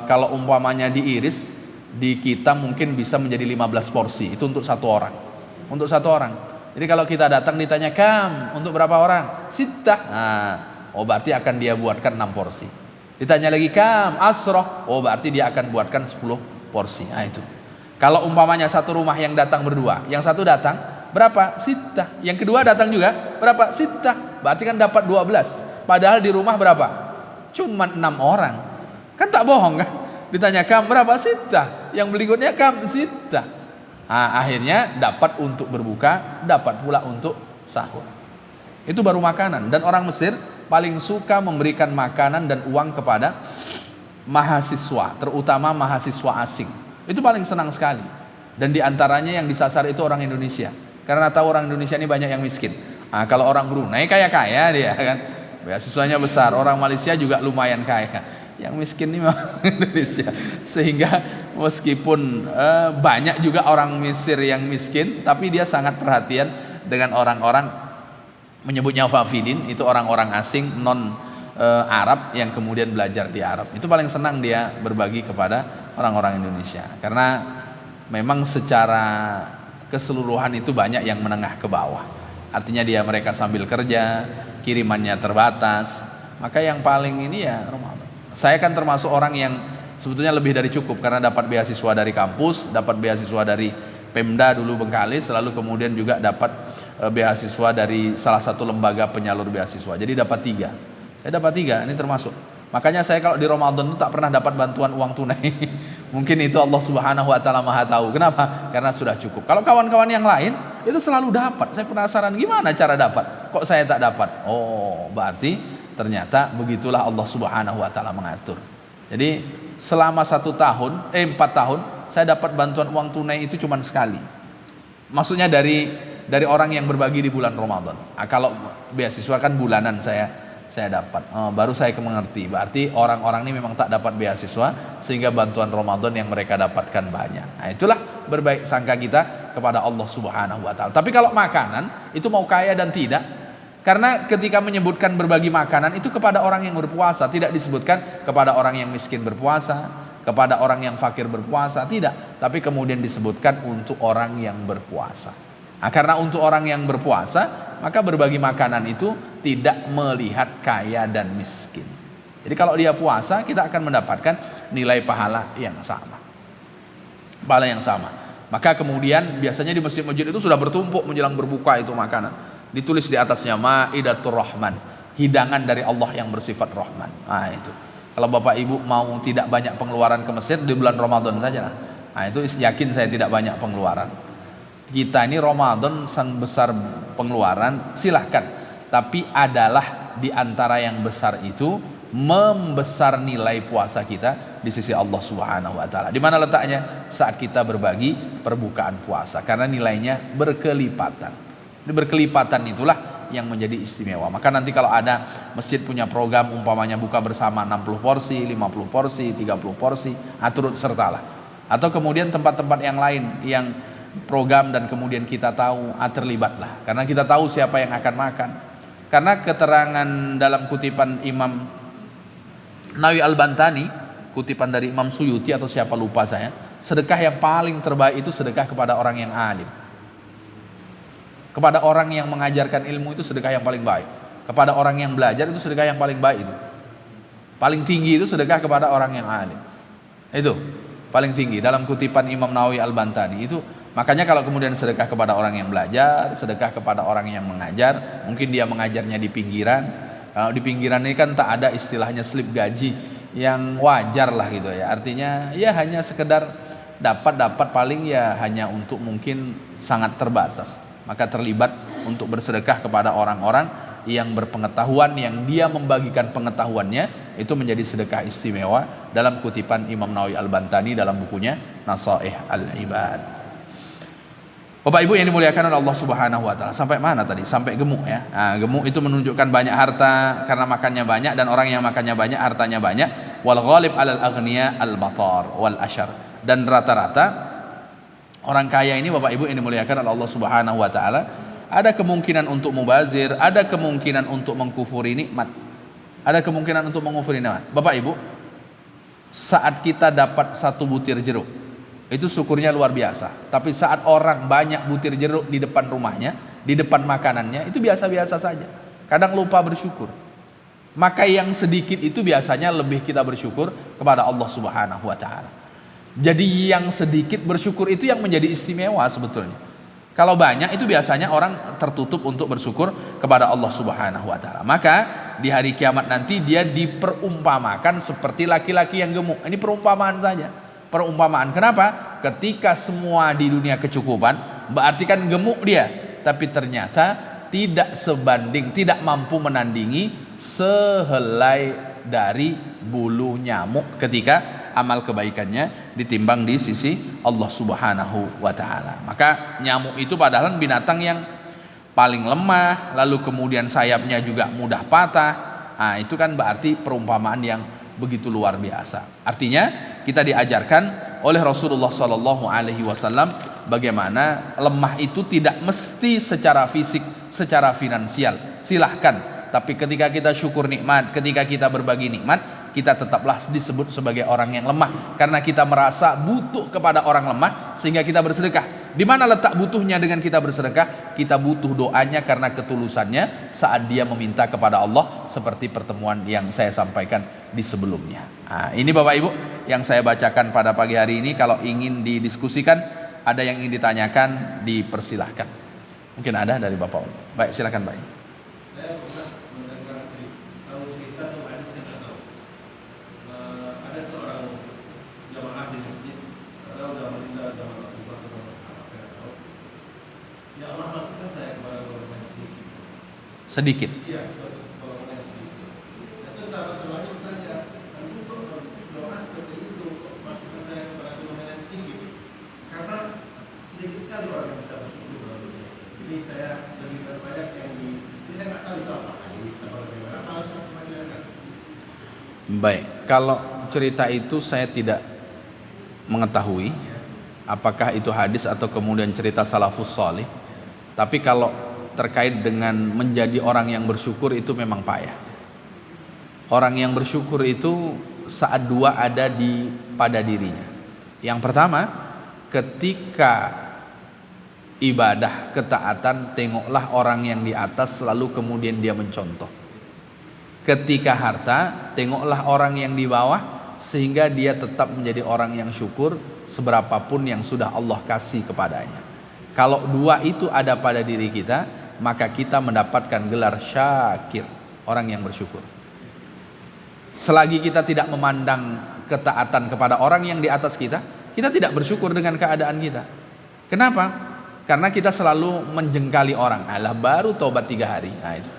Kalau umpamanya diiris, di kita mungkin bisa menjadi 15 porsi. Itu untuk 1 orang. Untuk 1 orang. Jadi kalau kita datang ditanya, "Kam, untuk berapa orang?" 6. Berarti akan dia buatkan 6 porsi. Ditanya lagi, "Kam, asroh?" Berarti dia akan buatkan 10 porsi. Itu. Kalau umpamanya satu rumah yang datang berdua, yang satu datang berapa? 6. Yang kedua datang juga berapa? 6. Berarti kan dapat 12. Padahal di rumah berapa? Cuma 6 orang. Kan tak bohong kan? Ditanya, "Kam berapa?" 6. Yang berikutnya, "Kam 6." Akhirnya dapat untuk berbuka, dapat pula untuk sahur. Itu baru makanan. Dan orang Mesir paling suka memberikan makanan dan uang kepada mahasiswa, terutama mahasiswa asing. Itu paling senang sekali. Dan diantaranya yang disasar itu orang Indonesia, karena tahu orang Indonesia ini banyak yang miskin. Kalau orang Brunei kaya-kaya dia kan, beasiswanya besar. Orang Malaysia juga lumayan kaya. Yang miskin ini memang Indonesia. Sehingga meskipun banyak juga orang Mesir yang miskin, tapi dia sangat perhatian dengan orang-orang, menyebutnya wafidin, itu orang-orang asing non Arab yang kemudian belajar di Arab. Itu paling senang dia berbagi kepada orang-orang Indonesia, karena memang secara keseluruhan itu banyak yang menengah ke bawah. Artinya mereka sambil kerja, kirimannya terbatas, maka yang paling ini ya Ramadan. Saya kan termasuk orang yang sebetulnya lebih dari cukup, karena dapat beasiswa dari kampus, dapat beasiswa dari Pemda dulu Bengkalis, lalu kemudian juga dapat beasiswa dari salah satu lembaga penyalur beasiswa. Jadi dapat 3. Saya dapat 3, ini termasuk. Makanya saya kalau di Ramadan itu tak pernah dapat bantuan uang tunai. Mungkin itu Allah Subhanahu wa taala Maha tahu. Kenapa? Karena sudah cukup. Kalau kawan-kawan yang lain itu selalu dapat. Saya penasaran gimana cara dapat? Kok saya tak dapat? Oh, berarti ternyata begitulah Allah Subhanahu wa taala mengatur. Jadi selama 4 tahun saya dapat bantuan uang tunai itu cuma sekali. Maksudnya dari orang yang berbagi di bulan Ramadan. Kalau beasiswa kan bulanan saya dapat. Baru saya mengerti. Berarti orang-orang ini memang tak dapat beasiswa, sehingga bantuan Ramadan yang mereka dapatkan banyak. Nah, itulah berbaik sangka kita kepada Allah Subhanahu wa taala. Tapi kalau makanan itu mau kaya dan tidak, karena ketika menyebutkan berbagi makanan itu kepada orang yang berpuasa, tidak disebutkan kepada orang yang miskin berpuasa, kepada orang yang fakir berpuasa, tidak. Tapi kemudian disebutkan untuk orang yang berpuasa. Karena untuk orang yang berpuasa, maka berbagi makanan itu tidak melihat kaya dan miskin. Jadi kalau dia puasa, kita akan mendapatkan nilai pahala yang sama. Pahala yang sama. Maka kemudian biasanya di masjid-masjid itu sudah bertumpuk menjelang berbuka itu makanan. Ditulis di atasnya Maidatur Rahman, hidangan dari Allah yang bersifat Rahman. Itu. Kalau Bapak Ibu mau tidak banyak pengeluaran ke Mesir di bulan Ramadan saja. Itu yakin saya tidak banyak pengeluaran. Kita ini Ramadan sang besar pengeluaran, silahkan. Tapi adalah di antara yang besar itu membesar nilai puasa kita di sisi Allah Subhanahu wa taala. Di mana letaknya? Saat kita berbagi perbukaan puasa, karena nilainya berkelipatan. Di berkelipatan itulah yang menjadi istimewa. Maka nanti kalau ada masjid punya program umpamanya buka bersama 60 porsi, 50 porsi, 30 porsi, turut sertalah. Atau kemudian tempat-tempat yang lain yang program dan kemudian kita tahu, terlibatlah, karena kita tahu siapa yang akan makan. Karena keterangan dalam kutipan Imam Nawawi Al-Bantani, kutipan dari Imam Suyuti atau siapa lupa saya, sedekah yang paling terbaik itu sedekah kepada orang yang alim, kepada orang yang mengajarkan ilmu, itu sedekah yang paling baik. Kepada orang yang belajar itu sedekah yang paling baik. Itu paling tinggi, itu sedekah kepada orang yang alim, itu paling tinggi dalam kutipan Imam Nawawi Al-Bantani itu. Makanya kalau kemudian sedekah kepada orang yang belajar, sedekah kepada orang yang mengajar, mungkin dia mengajarnya di pinggiran. Kalau di pinggiran ini kan tak ada istilahnya slip gaji yang wajar lah gitu ya. Artinya ya hanya sekedar dapat paling ya hanya untuk mungkin sangat terbatas. Maka terlibat untuk bersedekah kepada orang-orang yang berpengetahuan, yang dia membagikan pengetahuannya, itu menjadi sedekah istimewa dalam kutipan Imam Nawawi Al-Bantani dalam bukunya Nasaih Al-Ibad. Bapak Ibu yang dimuliakan oleh Allah Subhanahu wa taala, sampai mana tadi? Sampai gemuk ya. Gemuk itu menunjukkan banyak harta karena makannya banyak, dan orang yang makannya banyak hartanya banyak. Wal ghalib 'alal aghniya al-batar wal ashar. Dan rata-rata orang kaya ini Bapak Ibu yang dimuliakan oleh Allah Subhanahu wa taala, ada kemungkinan untuk mubazir, ada kemungkinan untuk mengkufuri nikmat. Ada kemungkinan untuk mengkufuri nikmat. Bapak Ibu, saat kita dapat 1 butir jeruk, itu syukurnya luar biasa. Tapi saat orang banyak butir jeruk di depan rumahnya, di depan makanannya, itu biasa-biasa saja. Kadang lupa bersyukur. Maka yang sedikit itu biasanya lebih kita bersyukur kepada Allah Subhanahu wa taala. Jadi yang sedikit bersyukur itu yang menjadi istimewa sebetulnya. Kalau banyak itu biasanya orang tertutup untuk bersyukur kepada Allah Subhanahu wa taala. Maka di hari kiamat nanti dia diperumpamakan seperti laki-laki yang gemuk. Ini perumpamaan saja. perumpamaan. Kenapa? Ketika semua di dunia kecukupan, berarti kan gemuk dia, tapi ternyata tidak sebanding, tidak mampu menandingi sehelai dari bulu nyamuk ketika amal kebaikannya ditimbang di sisi Allah Subhanahu wa taala. Maka nyamuk itu padahal binatang yang paling lemah, lalu kemudian sayapnya juga mudah patah. Nah, itu kan berarti perumpamaan yang begitu luar biasa. Artinya kita diajarkan oleh Rasulullah Shallallahu Alaihi Wasallam bagaimana lemah itu tidak mesti secara fisik, secara finansial. Silahkan, tapi ketika kita syukur nikmat, ketika kita berbagi nikmat, kita tetaplah disebut sebagai orang yang lemah, karena kita merasa butuh kepada orang lemah sehingga kita bersedekah. Di mana letak butuhnya dengan kita bersedekah? Kita butuh doanya karena ketulusannya saat dia meminta kepada Allah, seperti pertemuan yang saya sampaikan di sebelumnya. Nah, ini Bapak Ibu yang saya bacakan pada pagi hari ini. Kalau ingin didiskusikan, ada yang ingin ditanyakan, dipersilahkan. Mungkin ada dari Bapak. Baik, silakan Pak. Saya pernah mendengar cerita atau hadis yang nggak tahu. Ada seorang jamaah di masjid, atau sudah meninggal zaman Rasulullah atau apa saya nggak tahu. Ya Allah masukkan saya kepada golongan sedikit. Sedikit. Iya, suatu golongan yang sedikit. Itu sahabat-sahabatnya bertanya, itu kok doa seperti itu, kok masukkan saya kepada golongan yang sedikit? Karena sedikit sekali orang yang bisa bersyukur dalam dunia. Jadi saya lebih banyak yang di, saya nggak tahu itu apa hadis atau bagaimana, apa harus aku menjelaskan? Baik, kalau cerita itu saya tidak mengetahui apakah itu hadis atau kemudian cerita salafus salih. Tapi kalau terkait dengan menjadi orang yang bersyukur itu memang payah. Orang yang bersyukur itu saat dua ada pada dirinya. Yang pertama, ketika ibadah ketaatan, tengoklah orang yang di atas lalu kemudian dia mencontoh. Ketika harta, tengoklah orang yang di bawah sehingga dia tetap menjadi orang yang syukur seberapapun yang sudah Allah kasih kepadanya. Kalau dua itu ada pada diri kita, maka kita mendapatkan gelar syakir, orang yang bersyukur. Selagi kita tidak memandang ketaatan kepada orang yang di atas kita, kita tidak bersyukur dengan keadaan kita. Kenapa? Karena kita selalu menjengkali orang. Alah, baru tobat 3 hari. Nah, itu.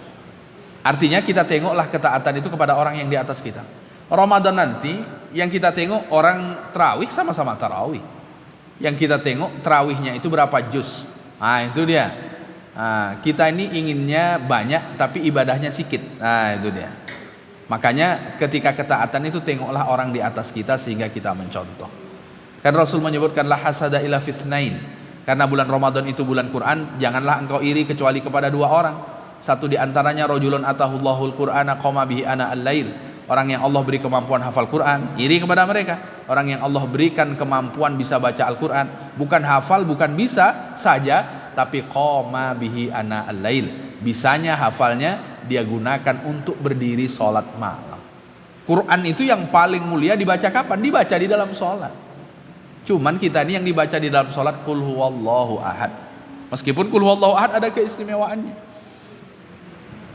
Artinya kita tengoklah ketaatan itu kepada orang yang di atas kita. Ramadan nanti yang kita tengok orang tarawih sama-sama tarawih. Yang kita tengok tarawihnya itu berapa juz. Nah, itu dia. Nah, kita ini inginnya banyak tapi ibadahnya sedikit. Nah, itu dia. Makanya ketika ketaatan itu tengoklah orang di atas kita sehingga kita mencontoh. Kan Rasul menyebutkan la hasada illa fitnain. Karena bulan Ramadan itu bulan Quran, janganlah engkau iri kecuali kepada 2 orang. Satu di antaranya rajulun atahullahul qur'ana qama bihi ana al-lail. Orang yang Allah beri kemampuan hafal Quran, iri kepada mereka. Orang yang Allah berikan kemampuan bisa baca Al-Quran, bukan hafal, bukan bisa saja, tapi qama bihi ana al-lail. Bisanya, hafalnya dia gunakan untuk berdiri sholat malam. Quran itu yang paling mulia dibaca kapan? Dibaca di dalam sholat. Cuman kita ini yang dibaca di dalam sholat qul huwallahu ahad. Meskipun qul huwallahu ahad ada keistimewaannya,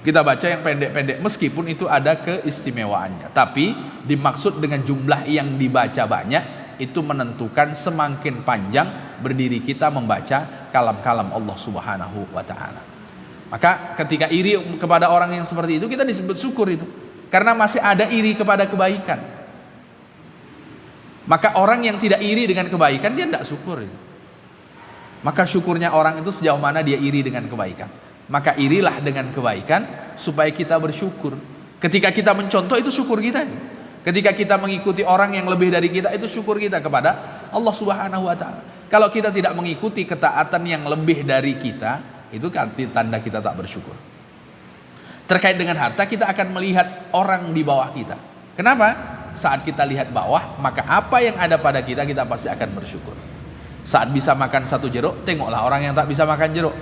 kita baca yang pendek-pendek meskipun itu ada keistimewaannya. Tapi dimaksud dengan jumlah yang dibaca banyak itu menentukan semakin panjang berdiri kita membaca kalam-kalam Allah Subhanahu wa taala. Maka ketika iri kepada orang yang seperti itu, kita disebut syukur itu. Karena masih ada iri kepada kebaikan. Maka orang yang tidak iri dengan kebaikan, dia tidak syukur itu. Maka syukurnya orang itu sejauh mana dia iri dengan kebaikan. Maka irilah dengan kebaikan supaya kita bersyukur. Ketika kita mencontoh, itu syukur kita. Ketika kita mengikuti orang yang lebih dari kita, itu syukur kita kepada Allah Subhanahu wa taala. Kalau kita tidak mengikuti ketaatan yang lebih dari kita, itu tanda kita tak bersyukur. Terkait dengan harta, kita akan melihat orang di bawah kita. Kenapa? Saat kita lihat bawah, maka apa yang ada pada kita, kita pasti akan bersyukur. Saat bisa makan 1 jeruk, tengoklah orang yang tak bisa makan jeruk.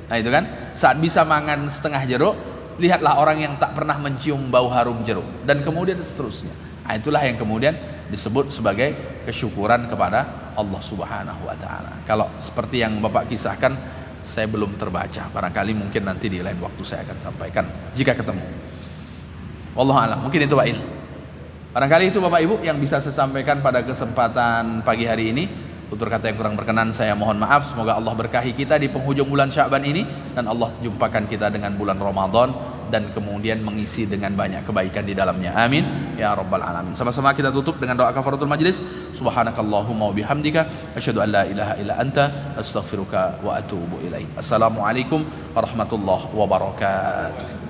Nah, itu kan. Saat bisa makan setengah jeruk, lihatlah orang yang tak pernah mencium bau harum jeruk, dan kemudian seterusnya. Nah, itulah yang kemudian disebut sebagai kesyukuran kepada Allah Subhanahu wa taala. Kalau seperti yang Bapak kisahkan, saya belum terbaca. Barangkali mungkin nanti di lain waktu saya akan sampaikan jika ketemu. Wallahu a'lam. Mungkin itu Pak Il. Barangkali itu Bapak Ibu yang bisa saya sampaikan pada kesempatan pagi hari ini. Tutur kata yang kurang berkenan saya mohon maaf. Semoga Allah berkahi kita di penghujung bulan Sya'ban ini, dan Allah jumpakan kita dengan bulan Ramadan, dan kemudian mengisi dengan banyak kebaikan di dalamnya. Amin ya rabbal alamin. Sama-sama kita tutup dengan doa kafaratul majlis. Subhanakallahumma wa bihamdika asyhadu an la ilaha illa anta astaghfiruka wa atubu ilaik. Assalamualaikum warahmatullahi wabarakatuh.